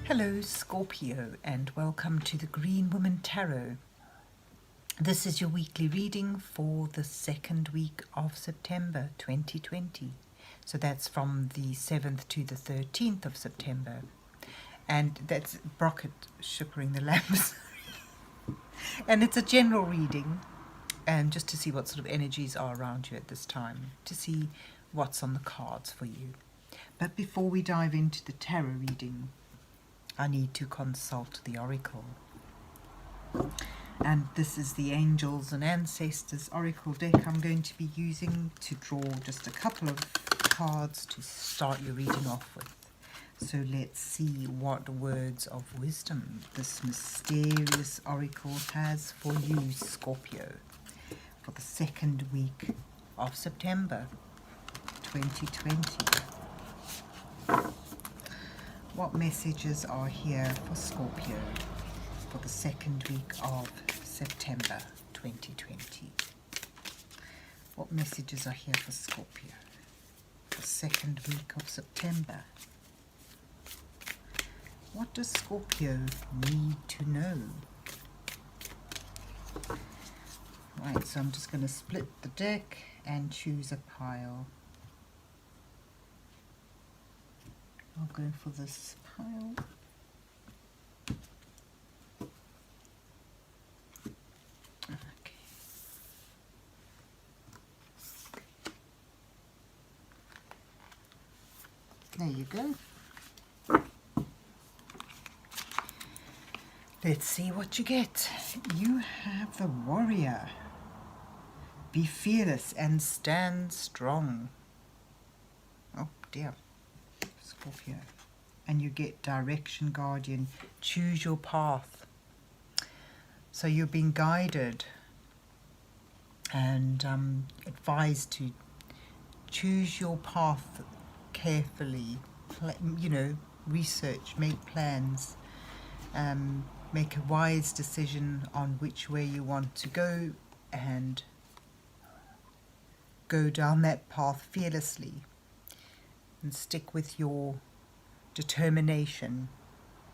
Hello Scorpio and welcome to the Green Woman Tarot. This is your weekly reading for the second week of September 2020. So that's from the 7th to the 13th of September. And that's Brocket shippering the lamps. And it's a general reading, and just to see what sort of energies are around you at this time, to see what's on the cards for you. But before we dive into the tarot reading, I need to consult the oracle. And this is the Angels and Ancestors Oracle deck I'm going to be using to draw just a couple of cards to start your reading off with. So let's see what words of wisdom this mysterious oracle has for you, Scorpio, for the second week of September 2020. What messages are here for Scorpio for the second week of September 2020? What messages are here for Scorpio for the second week of September? What does Scorpio need to know? Right, so I'm just going to split the deck and choose a pile. I'll go for this pile. Okay. There you go. Let's see what you get. You have the Warrior. Be fearless and stand strong. Oh dear. Scorpio. And you get Direction Guardian. Choose your path. So you're being guided and advised to choose your path carefully. Research, make plans, make a wise decision on which way you want to go and go down that path fearlessly. And stick with your determination.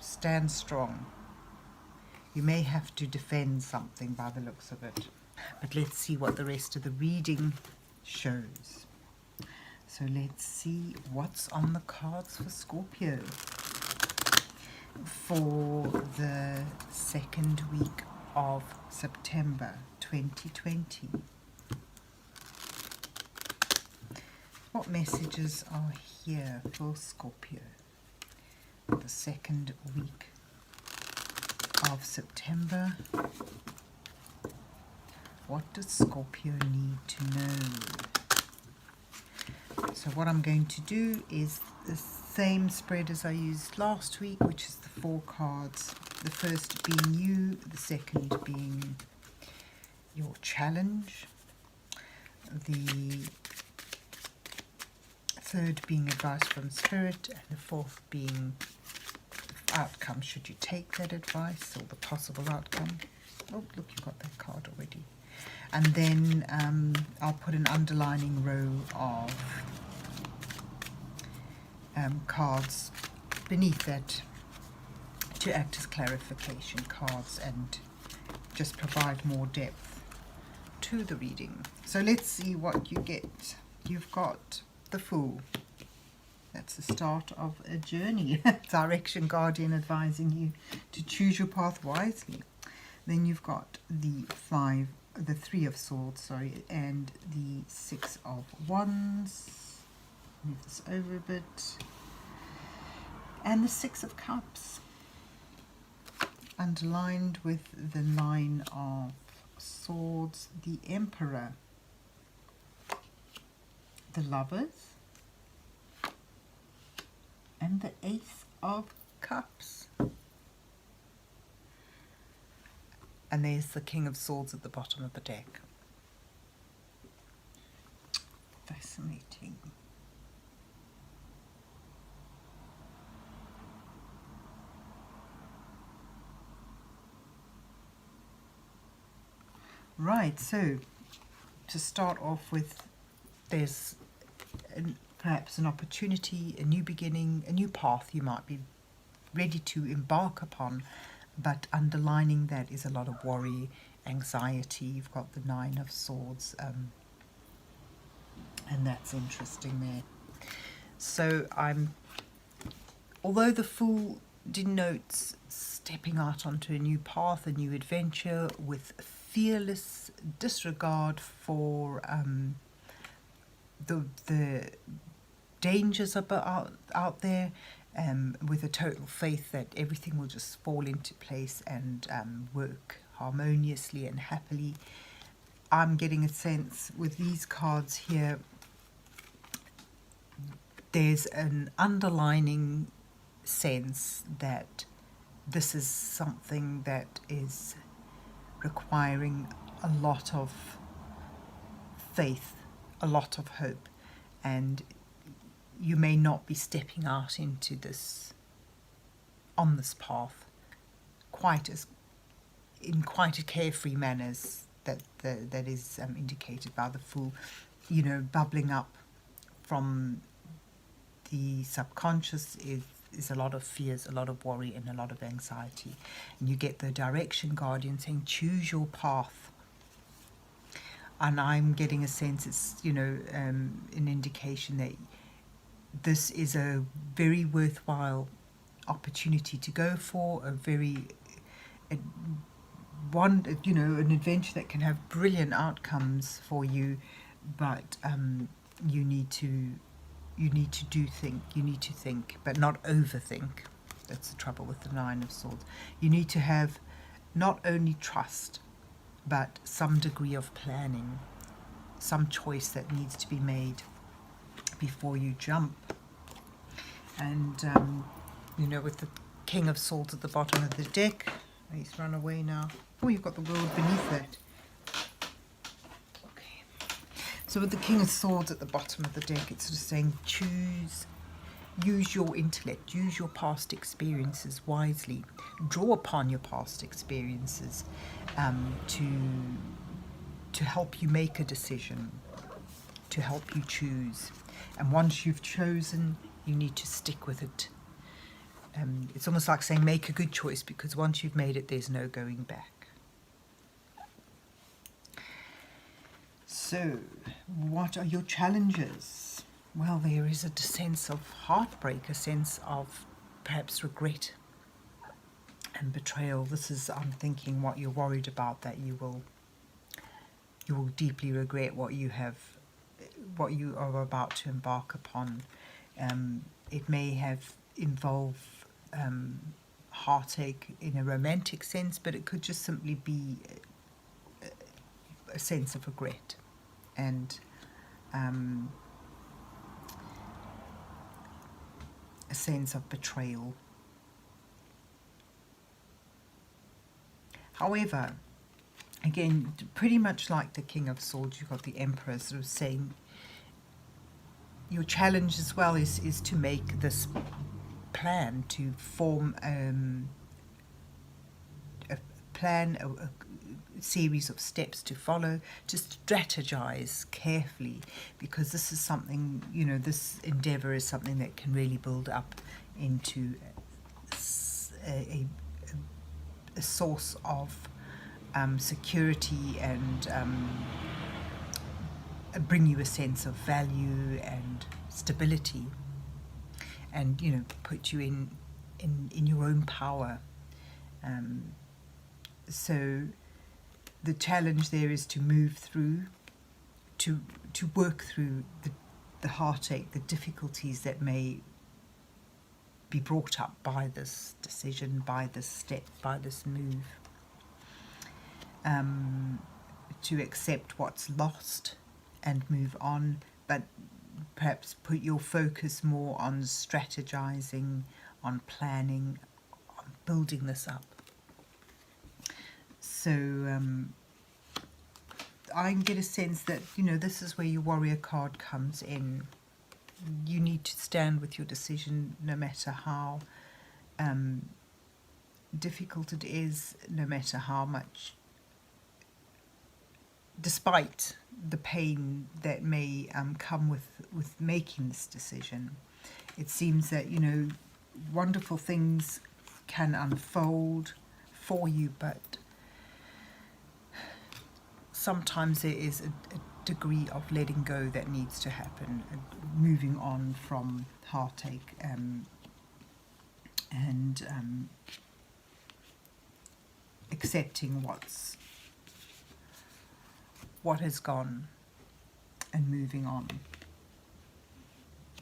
Stand strong. You may have to defend something by the looks of it. But let's see what the rest of the reading shows. So let's see what's on the cards for Scorpio for the second week of September 2020. What messages are here for Scorpio the second week of September? What does Scorpio need to know? So what I'm going to do is the same spread as I used last week, which is the 4 cards. The first being you, the second being your challenge, the third being advice from Spirit, and the fourth being outcome, should you take that advice, or the possible outcome. Oh, look, you've got that card already. And then I'll put an underlining row of cards beneath that to act as clarification cards and just provide more depth to the reading. So let's see what you get. You've got the Fool. That's the start of a journey. Direction Guardian advising you to choose your path wisely. Then you've got the 3 of Swords, and the 6 of Wands. Move this over a bit. And the 6 of Cups. Underlined with the 9 of Swords, the Emperor. The Lovers. And the Ace of Cups. And there's the King of Swords at the bottom of the deck. Fascinating. Right, so to start off with, there's perhaps an opportunity, a new beginning, a new path you might be ready to embark upon, but underlining that is a lot of worry, anxiety. You've got the Nine of Swords, and that's interesting there. So although the Fool denotes stepping out onto a new path, a new adventure with fearless disregard for the dangers out there, with a total faith that everything will just fall into place and work harmoniously and happily. I'm getting a sense with these cards here, there's an underlining sense that this is something that is requiring a lot of faith, a lot of hope, and you may not be stepping out into this, on this path, in quite a carefree manner as that is indicated by the Fool, you know, bubbling up from the subconscious is a lot of fears, a lot of worry, and a lot of anxiety. And you get the direction guardian saying, choose your path. And I'm getting a sense it's, you know, an indication that this is a very worthwhile opportunity to go for, an adventure that can have brilliant outcomes for you, but you need to think, but not overthink. That's the trouble with the Nine of Swords. You need to have not only trust, but some degree of planning, some choice that needs to be made before you jump. And with the King of Swords at the bottom of the deck, he's run away now. Oh, you've got the World beneath that. So with the King of Swords at the bottom of the deck, it's sort of saying use your intellect, use your past experiences wisely, draw upon your past experiences to help you make a decision, to help you choose. And once you've chosen, you need to stick with it. It's almost like saying make a good choice, because once you've made it, there's no going back. So, what are your challenges? Well, there is a sense of heartbreak, a sense of perhaps regret and betrayal. This is, I'm thinking, what you're worried about, that you will deeply regret what you are about to embark upon. It may have involved heartache in a romantic sense, but it could just simply be a sense of regret and a sense of betrayal. However, again, pretty much like the King of Swords, you've got the Emperor sort of saying your challenge as well is to make this plan, to form a plan, a series of steps to follow, to strategize carefully, because this is something, this endeavor is something that can really build up into a source of security and bring you a sense of value and stability, and put you in your own power. So the challenge there is to move through, to work through the heartache, the difficulties that may be brought up by this decision, by this step, by this move. To accept what's lost and move on, but perhaps put your focus more on strategizing, on planning, on building this up. So I get a sense that, this is where your warrior card comes in. You need to stand with your decision no matter how difficult it is, no matter how much, despite the pain that may come with making this decision. It seems that, wonderful things can unfold for you, but sometimes there is a degree of letting go that needs to happen, moving on from heartache, and accepting what has gone and moving on.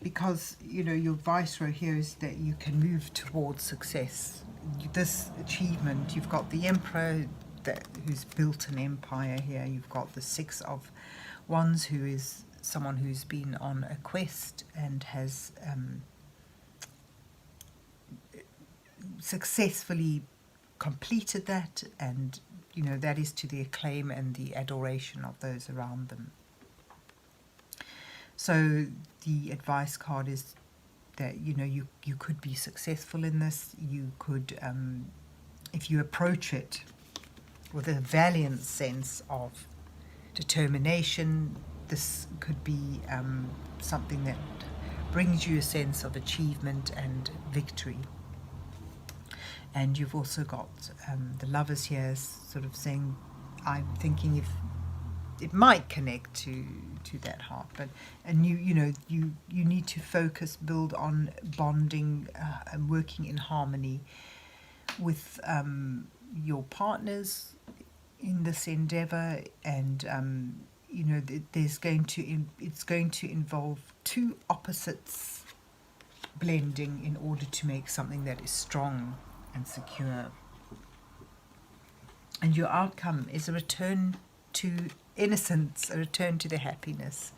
Because, you know, your viceroy here is that you can move towards success. This achievement, you've got the emperor who's built an empire here. You've got the Six of Wands, who is someone who's been on a quest and has successfully completed that, and you know that is to the acclaim and the adoration of those around them. So the advice card is that, you know, you could be successful in this. You could, if you approach it with a valiant sense of determination, this could be something that brings you a sense of achievement and victory. And you've also got the Lovers here sort of saying, I'm thinking if it might connect to that heart, but you need to focus, build on bonding and working in harmony with your partners in this endeavor, and you know, it's going to involve two opposites blending in order to make something that is strong and secure. And your outcome is a return to innocence, a return to the happiness,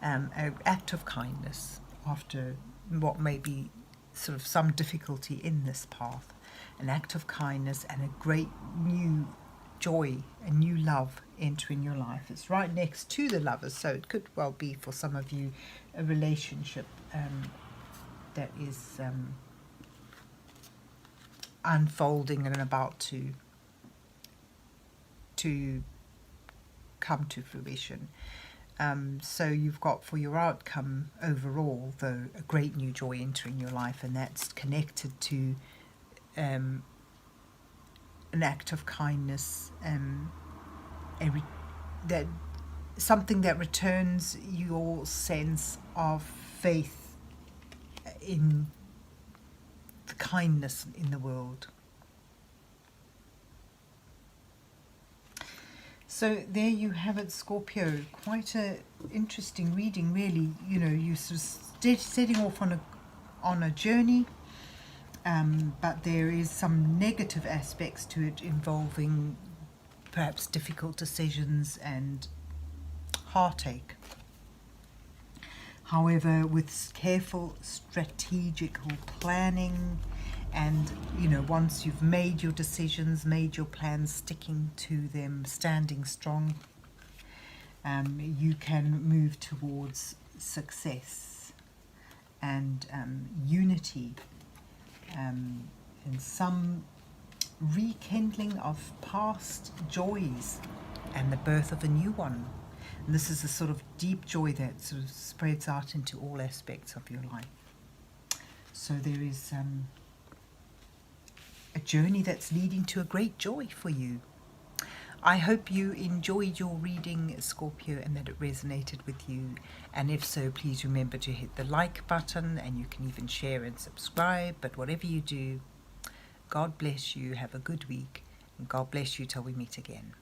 an act of kindness after what may be sort of some difficulty in this path, an act of kindness and a great new joy, a new love entering your life. It's right next to the Lovers, so it could well be for some of you a relationship that is unfolding and about to come to fruition. So you've got for your outcome overall, though, a great new joy entering your life, and that's connected to an act of kindness, that something that returns your sense of faith in the kindness in the world. So there you have it, Scorpio. Quite a interesting reading, really. You know, you sort of setting off on a journey, but there is some negative aspects to it involving perhaps difficult decisions and heartache. However, with careful strategical planning, and, you know, once you've made your decisions, made your plans, sticking to them, standing strong, you can move towards success and unity, and some rekindling of past joys and the birth of a new one. And this is a sort of deep joy that sort of spreads out into all aspects of your life. So there is a journey that's leading to a great joy for you. I hope you enjoyed your reading, Scorpio, and that it resonated with you. And if so, please remember to hit the like button, and you can even share and subscribe. But whatever you do, God bless you. Have a good week, and God bless you till we meet again.